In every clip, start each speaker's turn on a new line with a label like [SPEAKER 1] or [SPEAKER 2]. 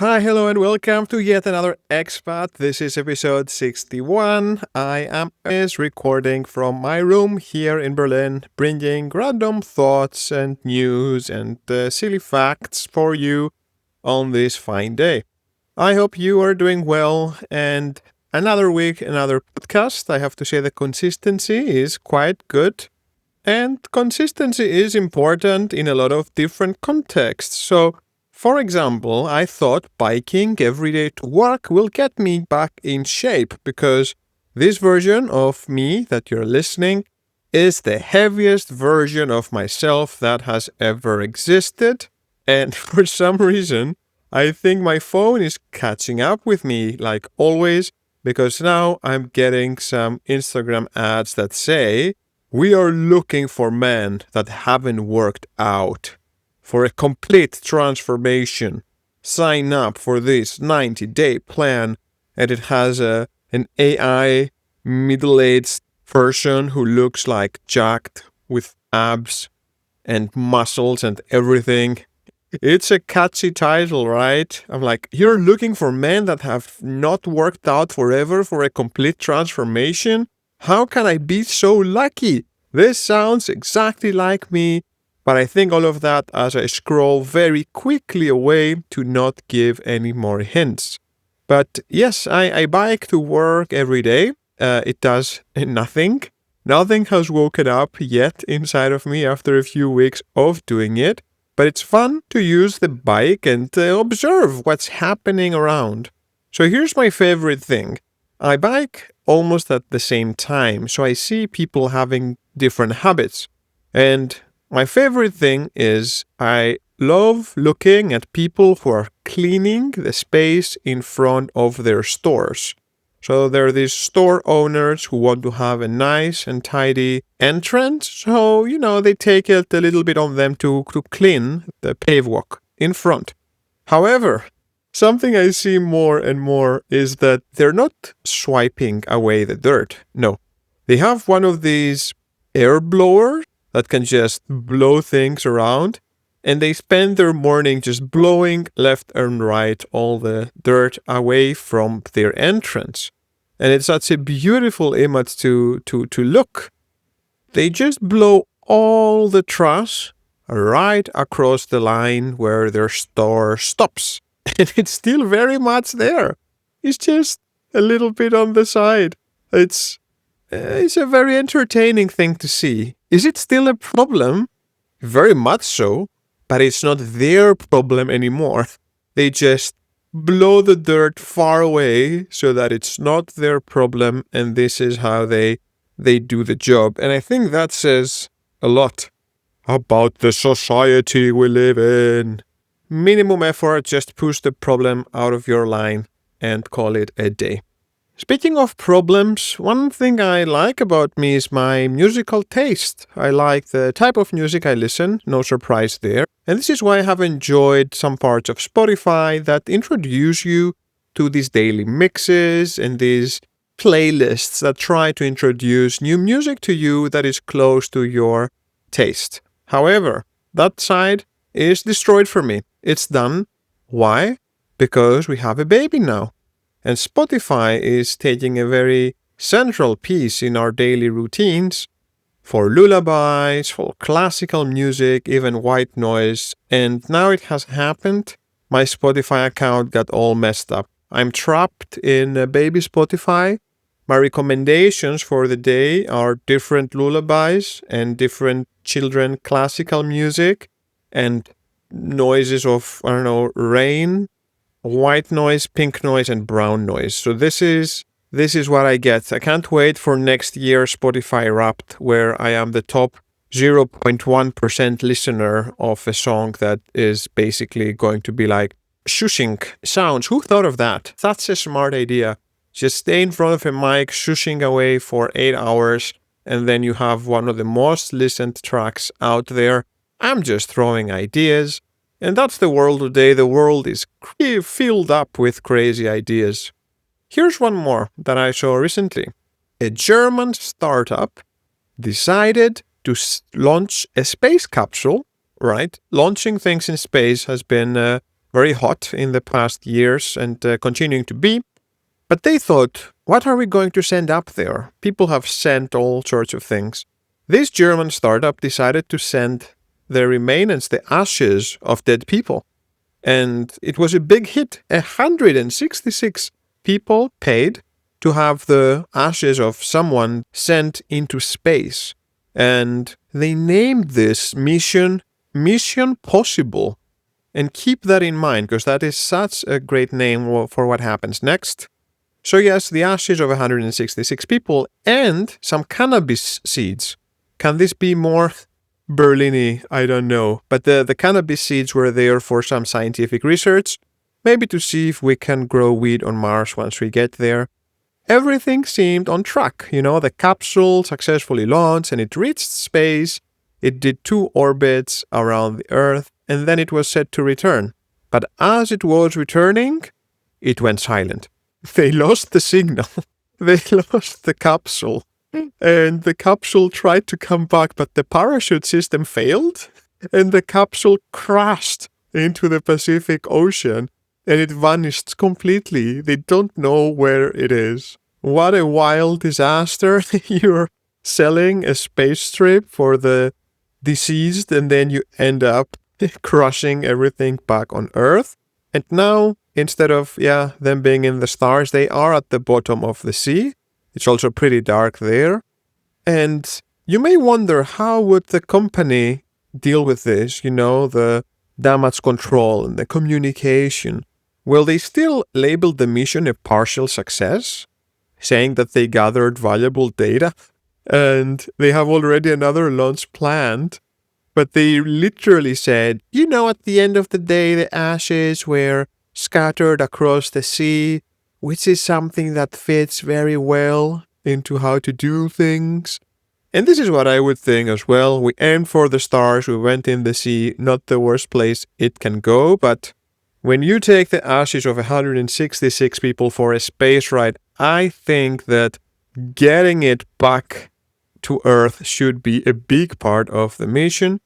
[SPEAKER 1] Hi, hello, and welcome to yet another Expat. This is episode 61. I am recording from my room here in Berlin, bringing random thoughts and news and silly facts for you on this fine day. I hope you are doing well, and another week, another podcast. I have to say the consistency is quite good, and consistency is important in a lot of different contexts. So, for example, I thought biking every day to work will get me back in shape because this version of me that you're listening is the heaviest version of myself that has ever existed. And for some reason, I think my phone is catching up with me like always because now I'm getting some Instagram ads that say, "We are looking for men that haven't worked out. For a complete transformation, sign up for this 90-day plan." And it has an AI middle-aged person who looks like jacked with abs and muscles and everything. It's a catchy title, right? I'm like, you're looking for men that have not worked out forever for a complete transformation? How can I be so lucky? This sounds exactly like me. But I think all of that as I scroll very quickly away to not give any more hints. But yes, I bike to work every day. It does nothing. Nothing has woken up yet inside of me after a few weeks of doing it. But it's fun to use the bike and observe what's happening around. So here's my favorite thing. I bike almost at the same time, so I see people having different habits. And my favorite thing is I love looking at people who are cleaning the space in front of their stores. So there are these store owners who want to have a nice and tidy entrance. So, they take it a little bit on them to clean the pavewalk in front. However, something I see more and more is that they're not swiping away the dirt. No, they have one of these air blowers that can just blow things around, and they spend their morning just blowing left and right all the dirt away from their entrance. And it's such a beautiful image to look. They just blow all the trash right across the line where their store stops. And it's still very much there. It's just a little bit on the side. It's a very entertaining thing to see. Is it still a problem? Very much so, but it's not their problem anymore. They just blow the dirt far away so that it's not their problem, and this is how they do the job. And I think that says a lot about the society we live in. Minimum effort, just push the problem out of your line and call it a day. Speaking of problems, one thing I like about me is my musical taste. I like the type of music I listen, no surprise there. And this is why I have enjoyed some parts of Spotify that introduce you to these daily mixes and these playlists that try to introduce new music to you that is close to your taste. However, that side is destroyed for me. It's done. Why? Because we have a baby now. And Spotify is taking a very central piece in our daily routines for lullabies, for classical music, even white noise. And now it has happened. My Spotify account got all messed up. I'm trapped in baby Spotify. My recommendations for the day are different lullabies and different children classical music and noises of, rain, white noise, pink noise, and brown noise. So this is what I get. I can't wait for next year Spotify Wrapped, where I am the top 0.1% listener of a song that is basically going to be like shushing sounds. Who thought of that? That's a smart idea. Just stay in front of a mic, shushing away for 8 hours, and then you have one of the most listened tracks out there. I'm just throwing ideas. And that's the world today. The world is filled up with crazy ideas. Here's one more that I saw recently. A German startup decided to launch a space capsule, right? Launching things in space has been very hot in the past years and continuing to be. But they thought, what are we going to send up there? People have sent all sorts of things. This German startup decided to send the remains, the ashes of dead people. And it was a big hit. 166 people paid to have the ashes of someone sent into space. And they named this mission Mission Possible. And keep that in mind, because that is such a great name for what happens next. So yes, the ashes of 166 people and some cannabis seeds. Can this be more Berlin-y? I don't know. But the cannabis seeds were there for some scientific research, maybe to see if we can grow weed on Mars once we get there. Everything seemed on track. The capsule successfully launched and it reached space. It did 2 orbits around the Earth and then it was set to return. But as it was returning, it went silent. They lost the signal. They lost the capsule. And the capsule tried to come back, but the parachute system failed. And the capsule crashed into the Pacific Ocean. And it vanished completely. They don't know where it is. What a wild disaster. You're selling a space trip for the deceased and then you end up crushing everything back on Earth. And now, instead of, them being in the stars, they are at the bottom of the sea. It's also pretty dark there. And you may wonder, how would the company deal with this? The damage control and the communication. Will they still label the mission a partial success, saying that they gathered valuable data? And they have already another launch planned. But they literally said, at the end of the day, the ashes were scattered across the sea, which is something that fits very well into how to do things. And this is what I would think as well. We aimed for the stars, we went in the sea, not the worst place it can go. But when you take the ashes of 166 people for a space ride, I think that getting it back to Earth should be a big part of the mission.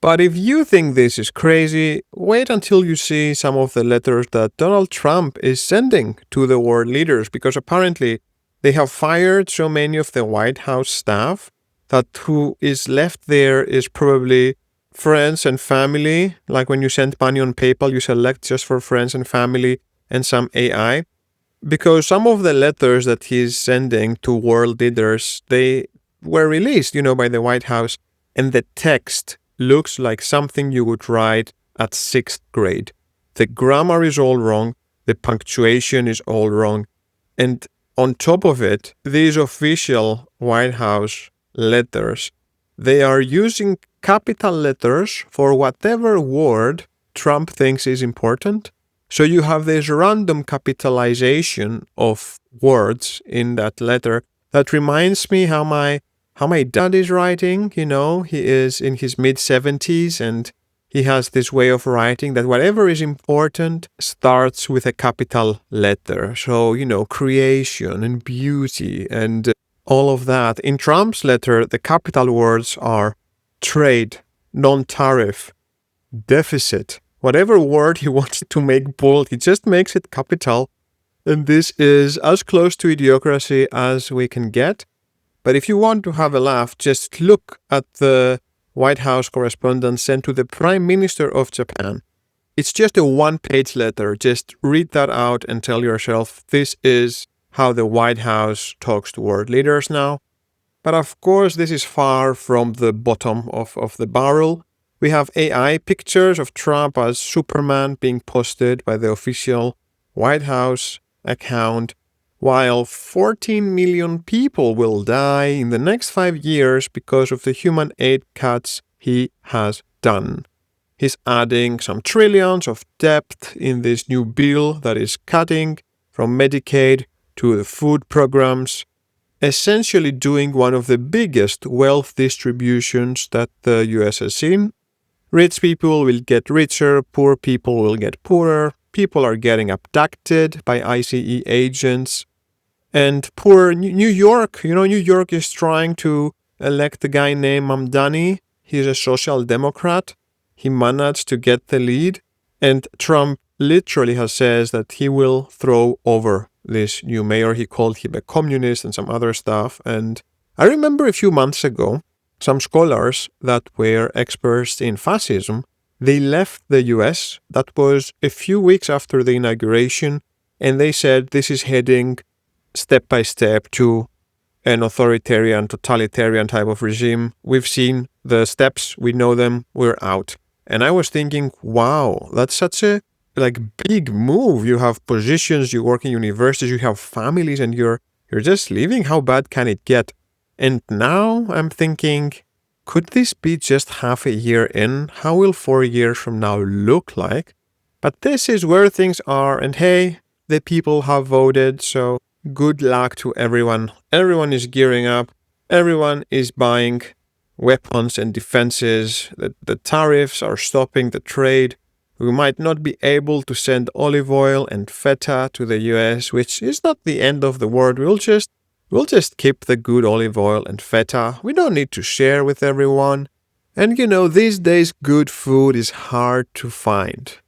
[SPEAKER 1] But if you think this is crazy, wait until you see some of the letters that Donald Trump is sending to the world leaders, because apparently they have fired so many of the White House staff that who is left there is probably friends and family. Like when you send money on PayPal, you select just for friends and family and some AI. Because some of the letters that he's sending to world leaders, they were released, by the White House. And the text looks like something you would write at 6th grade. The grammar is all wrong. The punctuation is all wrong. And on top of it, these official White House letters, they are using capital letters for whatever word Trump thinks is important. So you have this random capitalization of words in that letter that reminds me how my dad is writing. He is in his mid-70s and he has this way of writing that whatever is important starts with a capital letter. So, creation and beauty and all of that. In Trump's letter, the capital words are trade, non-tariff, deficit. Whatever word he wants to make bold, he just makes it capital. And this is as close to idiocracy as we can get. But if you want to have a laugh, just look at the White House correspondence sent to the Prime Minister of Japan. It's just a 1-page letter. Just read that out and tell yourself this is how the White House talks to world leaders now. But of course, this is far from the bottom of the barrel. We have AI pictures of Trump as Superman being posted by the official White House account, while 14 million people will die in the next 5 years because of the human aid cuts he has done. He's adding some trillions of debt in this new bill that is cutting from Medicaid to the food programs, essentially doing one of the biggest wealth distributions that the US has seen. Rich people will get richer, poor people will get poorer, people are getting abducted by ICE agents. And poor New York, New York is trying to elect a guy named Mamdani. He's a social democrat. He managed to get the lead. And Trump literally has says that he will throw over this new mayor. He called him a communist and some other stuff. And I remember a few months ago, some scholars that were experts in fascism, they left the US. That was a few weeks after the inauguration. And they said this is heading step by step to an authoritarian, totalitarian type of regime. We've seen the steps, we know them, we're out. And I was thinking, wow, that's such a big move. You have positions, you work in universities, you have families, and you're just leaving. How bad can it get? And now I'm thinking, could this be just half a year in? How will 4 years from now look like? But this is where things are, and hey, the people have voted, so good luck to everyone. Everyone is gearing up. Everyone is buying weapons and defenses. The tariffs are stopping the trade. We might not be able to send olive oil and feta to the US, which is not the end of the world. We'll just keep the good olive oil and feta. We don't need to share with everyone. And these days good food is hard to find.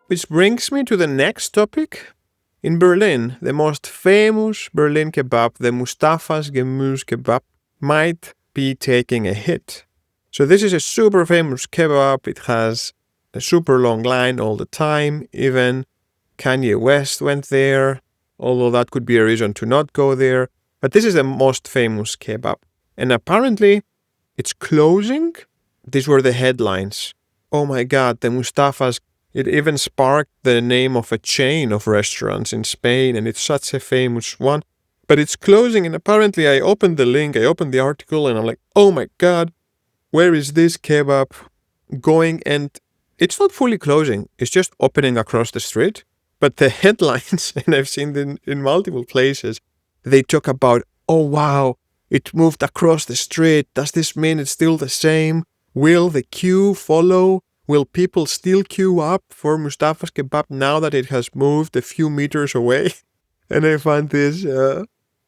[SPEAKER 1] Which brings me to the next topic. In Berlin, the most famous Berlin kebab, the Mustafa's Gemüse kebab, might be taking a hit. So this is a super famous kebab. It has a super long line all the time. Even Kanye West went there, although that could be a reason to not go there. But this is the most famous kebab. And apparently, it's closing. These were the headlines. Oh my God, the Mustafa's. It even sparked the name of a chain of restaurants in Spain, and it's such a famous one. But it's closing, and apparently I opened the link, I opened the article, and I'm like, oh my God, where is this kebab going? And it's not fully closing, it's just opening across the street. But the headlines, and I've seen them in multiple places, they talk about, oh wow, it moved across the street. Does this mean it's still the same? Will the queue follow? Will people still queue up for Mustafa's kebab now that it has moved a few meters away? And I find this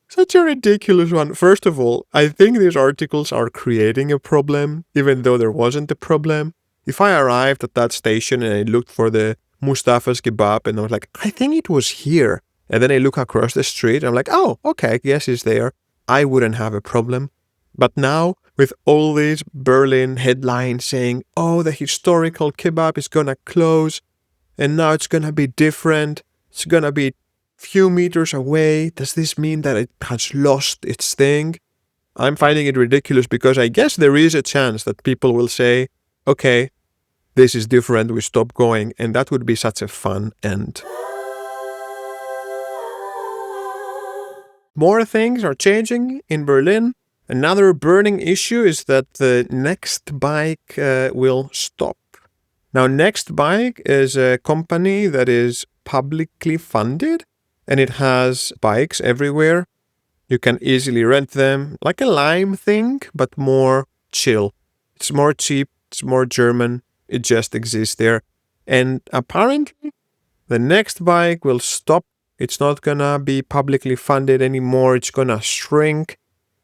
[SPEAKER 1] such a ridiculous one. First of all, I think these articles are creating a problem, even though there wasn't a problem. If I arrived at that station and I looked for the Mustafa's kebab and I was like, I think it was here. And then I look across the street and I'm like, oh, okay, I guess it's there. I wouldn't have a problem. But now, with all these Berlin headlines saying, oh, the historical kebab is gonna close, and now it's gonna be different, it's gonna be few meters away, does this mean that it has lost its thing? I'm finding it ridiculous because I guess there is a chance that people will say, okay, this is different, we stop going, and that would be such a fun end. More things are changing in Berlin. Another burning issue is that the Next Bike will stop. Now, Next Bike is a company that is publicly funded, and it has bikes everywhere. You can easily rent them, like a Lime thing, but more chill. It's more cheap, it's more German, it just exists there. And apparently, the Next Bike will stop. It's not gonna be publicly funded anymore, it's gonna shrink.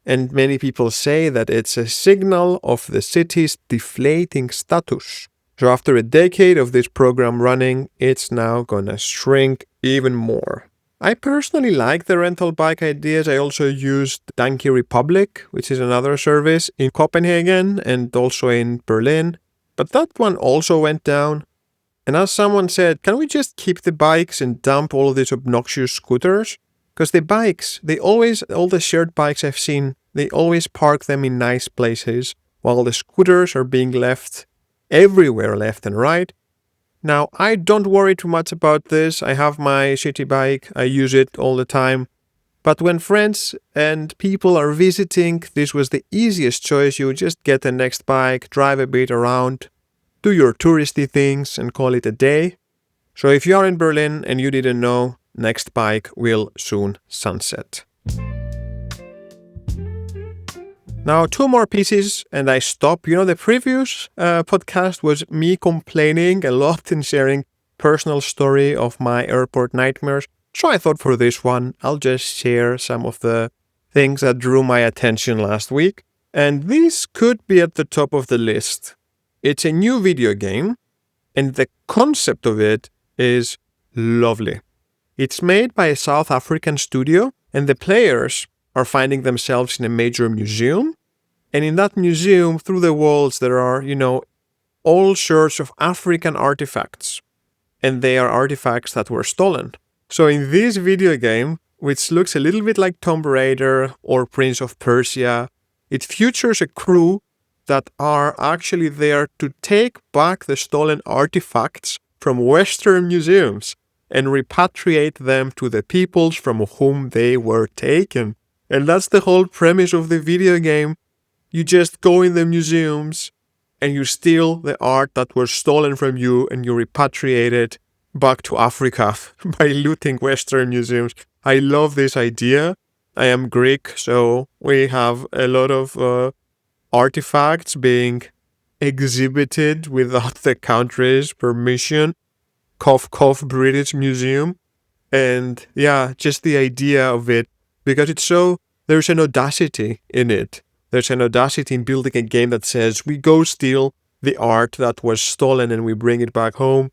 [SPEAKER 1] And many people say that it's a signal of the city's deflating status. So after a decade of this program running, it's now gonna shrink even more. I personally like the rental bike ideas. I also used Donkey Republic, which is another service in Copenhagen and also in Berlin. But that one also went down. And as someone said, can we just keep the bikes and dump all of these obnoxious scooters? Because the bikes, all the shared bikes I've seen, they always park them in nice places, while the scooters are being left everywhere, left and right. Now, I don't worry too much about this. I have my shitty bike, I use it all the time. But when friends and people are visiting, this was the easiest choice. You just get the next bike, drive a bit around, do your touristy things and call it a day. So if you are in Berlin and you didn't know, Next Bike will soon sunset. Now, 2 more pieces and I stop. The previous podcast was me complaining a lot and sharing personal story of my airport nightmares. So I thought for this one, I'll just share some of the things that drew my attention last week. And this could be at the top of the list. It's a new video game, and the concept of it is lovely. It's made by a South African studio, and the players are finding themselves in a major museum. And in that museum, through the walls, there are, all sorts of African artifacts. And they are artifacts that were stolen. So in this video game, which looks a little bit like Tomb Raider or Prince of Persia, it features a crew that are actually there to take back the stolen artifacts from Western museums and repatriate them to the peoples from whom they were taken. And that's the whole premise of the video game. You just go in the museums and you steal the art that was stolen from you and you repatriate it back to Africa by looting Western museums. I love this idea. I am Greek, so we have a lot of artifacts being exhibited without the country's permission. Cough, cough, British Museum. And yeah, just the idea of it, because there's an audacity in it. There's an audacity in building a game that says we go steal the art that was stolen and we bring it back home.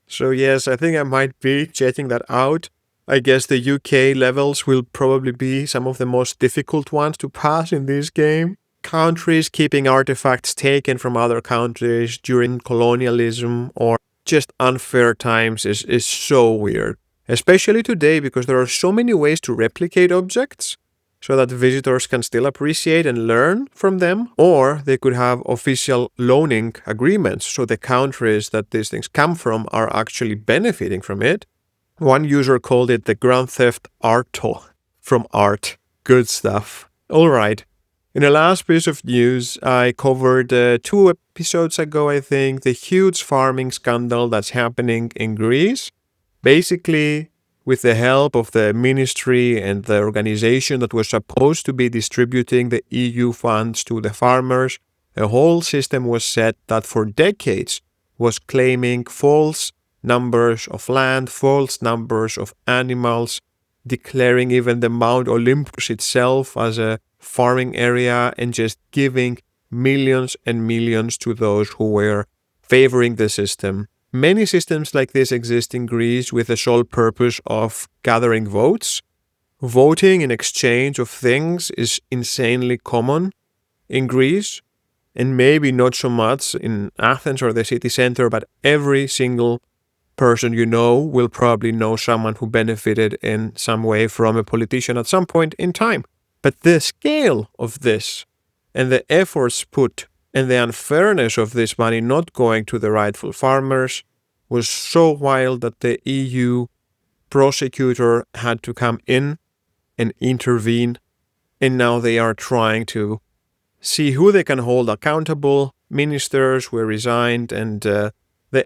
[SPEAKER 1] So yes, I think I might be checking that out. I guess the UK levels will probably be some of the most difficult ones to pass in this game. Countries keeping artifacts taken from other countries during colonialism or just unfair times is so weird. Especially today, because there are so many ways to replicate objects so that visitors can still appreciate and learn from them, or they could have official loaning agreements so the countries that these things come from are actually benefiting from it. One user called it the Grand Theft Auto from art. Good stuff. All right. In the last piece of news, I covered 2 episodes ago, I think, the huge farming scandal that's happening in Greece. Basically, with the help of the ministry and the organization that was supposed to be distributing the EU funds to the farmers, a whole system was set that for decades was claiming false numbers of land, false numbers of animals, declaring even the Mount Olympus itself as a farming area and just giving millions and millions to those who were favoring the system. Many systems like this exist in Greece with the sole purpose of gathering votes. Voting in exchange of things is insanely common in Greece, and maybe not so much in Athens or the city center, but every single person you know will probably know someone who benefited in some way from a politician at some point in time. But the scale of this and the efforts put and the unfairness of this money not going to the rightful farmers was so wild that the EU prosecutor had to come in and intervene. And now they are trying to see who they can hold accountable. Ministers were resigned, and the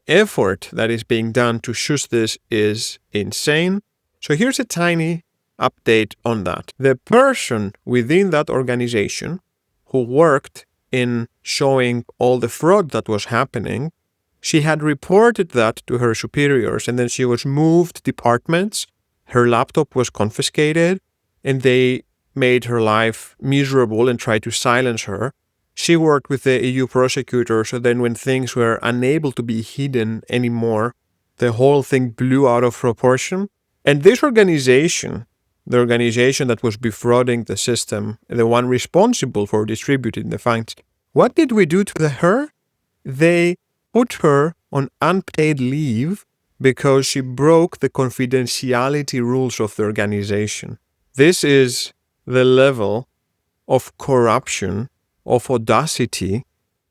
[SPEAKER 1] effort that is being done to shush this is insane. So here's a tiny update on that. The person within that organization who worked in showing all the fraud that was happening, she had reported that to her superiors, and then she was moved departments. Her laptop was confiscated, and they made her life miserable and tried to silence her. She worked with the EU prosecutor, so then when things were unable to be hidden anymore, the whole thing blew out of proportion. And this organization, the organization that was defrauding the system, the one responsible for distributing the funds, what did we do to her? They put her on unpaid leave because she broke the confidentiality rules of the organization. This is the level of corruption, of audacity,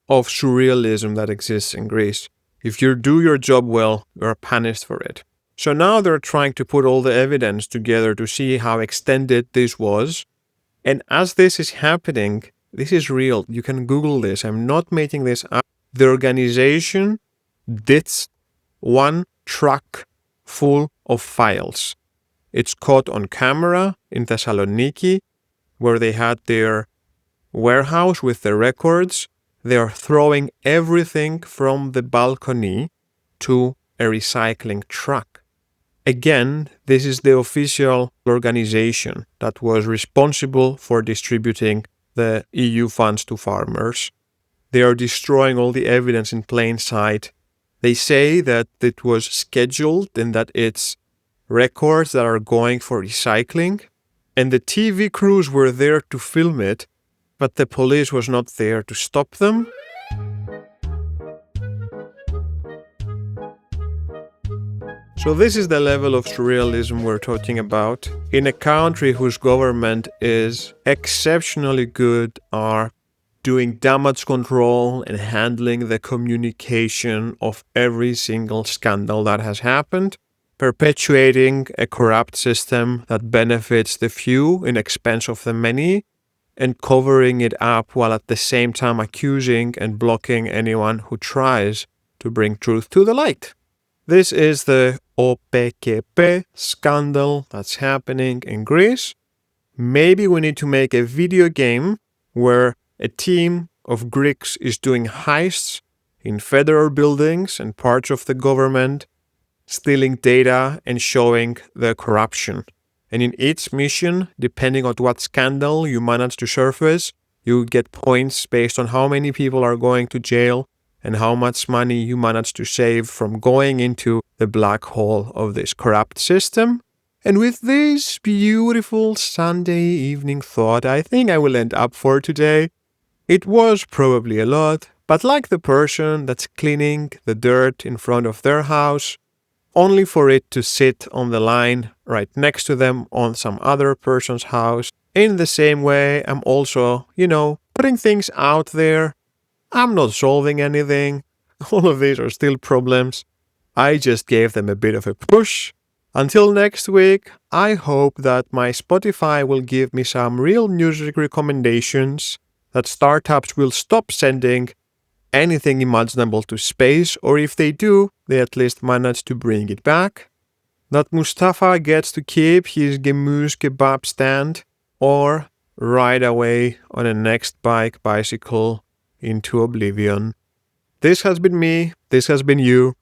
[SPEAKER 1] of surrealism that exists in Greece. If you do your job well, you are punished for it. So now they're trying to put all the evidence together to see how extended this was. And as this is happening, this is real. You can Google this. I'm not making this up. The organization ditched 1 truck full of files. It's caught on camera in Thessaloniki, where they had their warehouse with the records. They are throwing everything from the balcony to a recycling truck. Again, this is the official organization that was responsible for distributing the EU funds to farmers. They are destroying all the evidence in plain sight. They say that it was scheduled and that it's records that are going for recycling. And the TV crews were there to film it, but the police was not there to stop them. So this is the level of surrealism we're talking about. In a country whose government is exceptionally good at doing damage control and handling the communication of every single scandal that has happened, perpetuating a corrupt system that benefits the few in expense of the many, and covering it up while at the same time accusing and blocking anyone who tries to bring truth to the light. This is the ΟΠΕΚΕΠΕ scandal that's happening in Greece. Maybe we need to make a video game where a team of Greeks is doing heists in federal buildings and parts of the government, stealing data and showing the corruption. And in each mission, depending on what scandal you manage to surface, you get points based on how many people are going to jail and how much money you manage to save from going into the black hole of this corrupt system. And with this beautiful Sunday evening thought, I think I will end up for today. It was probably a lot, but like the person that's cleaning the dirt in front of their house, only for it to sit on the line right next to them on some other person's house. In the same way, I'm also, putting things out there. I'm not solving anything. All of these are still problems. I just gave them a bit of a push. Until next week, I hope that my Spotify will give me some real music recommendations, that startups will stop sending anything imaginable to space, or if they do, they at least manage to bring it back, that Mustafa gets to keep his Kebab stand, or ride away on a next bicycle into oblivion. This has been me. This has been you.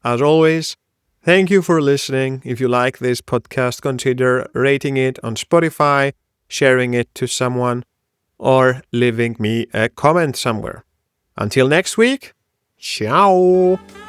[SPEAKER 1] As always, thank you for listening. If you like this podcast, consider rating it on Spotify, sharing it to someone, or leaving me a comment somewhere. Until next week, ciao!